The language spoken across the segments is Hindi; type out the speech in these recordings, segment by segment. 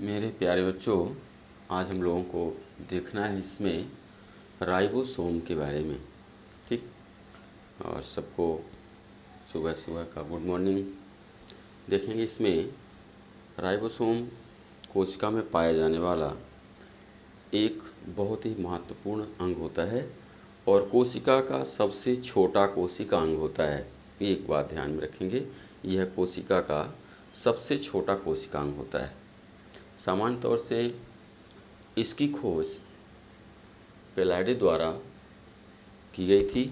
मेरे प्यारे बच्चों, आज हम लोगों को देखना है इसमें राइबोसोम के बारे में। ठीक, और सबको सुबह सुबह का गुड मॉर्निंग। देखेंगे इसमें राइबोसोम कोशिका में पाया जाने वाला एक बहुत ही महत्वपूर्ण अंग होता है और कोशिका का सबसे छोटा कोशिका अंग होता है। एक बात ध्यान में रखेंगे, यह कोशिका का सबसे छोटा कोशिका अंग होता है। सामान्य तौर से इसकी खोज पेलाडे द्वारा की गई थी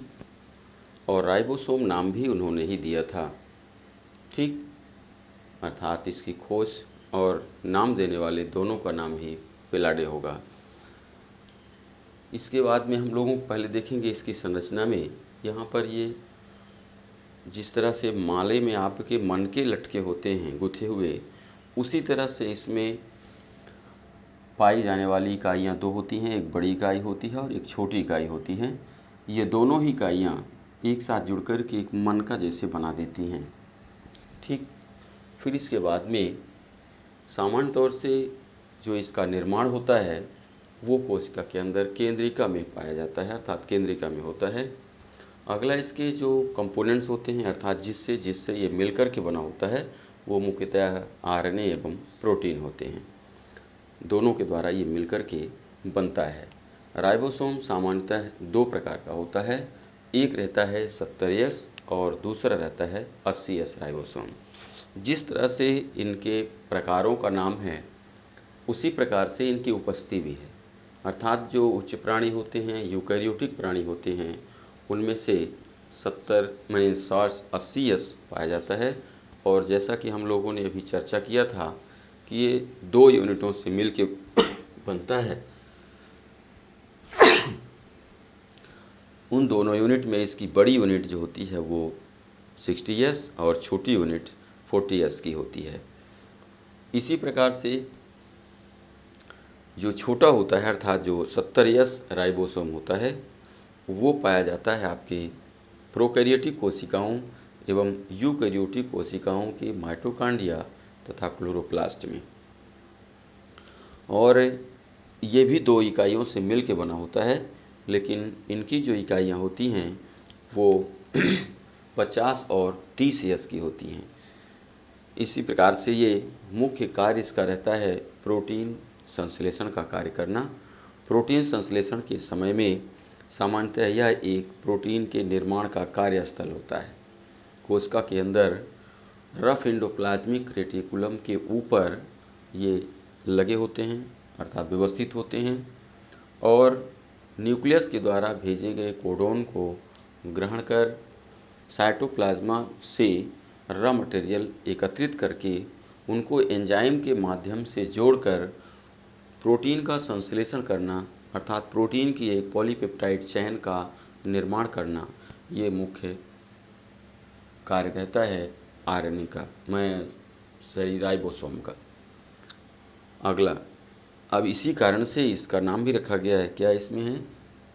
और राइबोसोम नाम भी उन्होंने ही दिया था। ठीक, अर्थात इसकी खोज और नाम देने वाले दोनों का नाम ही पेलाडे होगा। इसके बाद में हम लोगों को पहले देखेंगे इसकी संरचना में। यहाँ पर ये जिस तरह से माले में आपके मनके लटके होते हैं गुथे हुए, उसी तरह से इसमें पाई जाने वाली इकाइयाँ दो होती हैं। एक बड़ी इकाई होती है और एक छोटी इकाई होती है। ये दोनों ही इकाइयाँ एक साथ जुड़कर के एक मनका जैसे बना देती हैं। ठीक, फिर इसके बाद में सामान्य तौर से जो इसका निर्माण होता है वो कोशिका के अंदर केंद्रिका में पाया जाता है, अर्थात केंद्रिका में होता है। अगला इसके जो कंपोनेंट्स होते हैं, अर्थात जिससे जिससे ये मिलकर के बना होता है, वो मुख्यतः आरएनए एवं प्रोटीन होते हैं। दोनों के द्वारा ये मिलकर के बनता है। राइबोसोम सामान्यतः दो प्रकार का होता है। एक रहता है 70S और दूसरा रहता है 80S राइबोसोम। जिस तरह से इनके प्रकारों का नाम है उसी प्रकार से इनकी उपस्थिति भी है। अर्थात जो उच्च प्राणी होते हैं, यूकैरियोटिक प्राणी होते हैं, उनमें से 80S पाया जाता है। और जैसा कि हम लोगों ने अभी चर्चा किया था कि ये दो यूनिटों से मिलके बनता है। उन दोनों यूनिट में इसकी बड़ी यूनिट जो होती है वो 60S और छोटी यूनिट 40S की होती है। इसी प्रकार से जो छोटा होता है, अर्थात जो 70S राइबोसोम होता है, वो पाया जाता है आपके प्रोकैरियोटिक कोशिकाओं एवं यूकैरियोटिक कोशिकाओं के माइटोकॉन्ड्रिया तथा क्लोरोप्लास्ट में। और ये भी दो इकाइयों से मिल के बना होता है, लेकिन इनकी जो इकाइयाँ होती हैं वो 50 और 30S की होती हैं। इसी प्रकार से ये मुख्य कार्य इसका रहता है प्रोटीन संश्लेषण का कार्य करना। प्रोटीन संश्लेषण के समय में सामान्यतः यह एक प्रोटीन के निर्माण का कार्यस्थल होता है। कोशिका के अंदर रफ एंडोप्लाज्मिक रेटिकुलम के ऊपर ये लगे होते हैं, अर्थात व्यवस्थित होते हैं, और न्यूक्लियस के द्वारा भेजे गए कोडोन को ग्रहण कर साइटोप्लाज्मा से रॉ मटेरियल एकत्रित करके उनको एंजाइम के माध्यम से जोड़कर प्रोटीन का संश्लेषण करना, अर्थात प्रोटीन की एक पॉलीपेप्टाइड चेन का निर्माण करना, ये मुख्य कार्य रहता है आरएनए का, राइबोसोम का। अगला, अब इसी कारण से इसका नाम भी रखा गया है। क्या इसमें है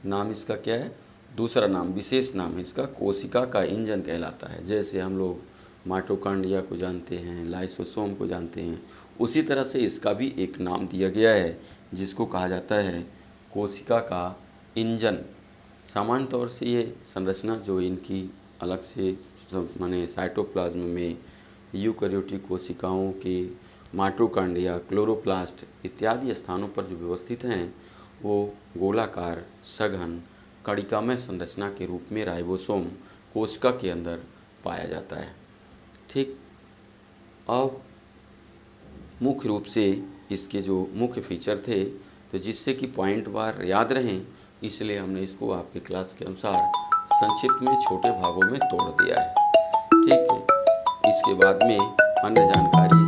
नाम? इसका क्या है? दूसरा नाम, विशेष नाम है इसका, कोशिका का इंजन कहलाता है। जैसे हम लोग माइटोकॉन्ड्रिया को जानते हैं, लाइसोसोम को जानते हैं, उसी तरह से इसका भी एक नाम दिया गया है जिसको कहा जाता है कोशिका का इंजन। सामान्य तौर से ये संरचना जो इनकी अलग से माने साइटोप्लाज्म में यूकैरियोटिक कोशिकाओं के माइटोकॉन्ड्रिया, क्लोरोप्लास्ट इत्यादि स्थानों पर जो व्यवस्थित हैं, वो गोलाकार सघन कणिकामय संरचना के रूप में राइबोसोम कोशिका के अंदर पाया जाता है। ठीक, अब मुख्य रूप से इसके जो मुख्य फीचर थे, तो जिससे कि पॉइंट वार याद रहें, इसलिए हमने इसको आपके क्लास के अनुसार संक्षिप्त में छोटे भागों में तोड़ दिया है। ठीक है, इसके बाद में अन्य जानकारी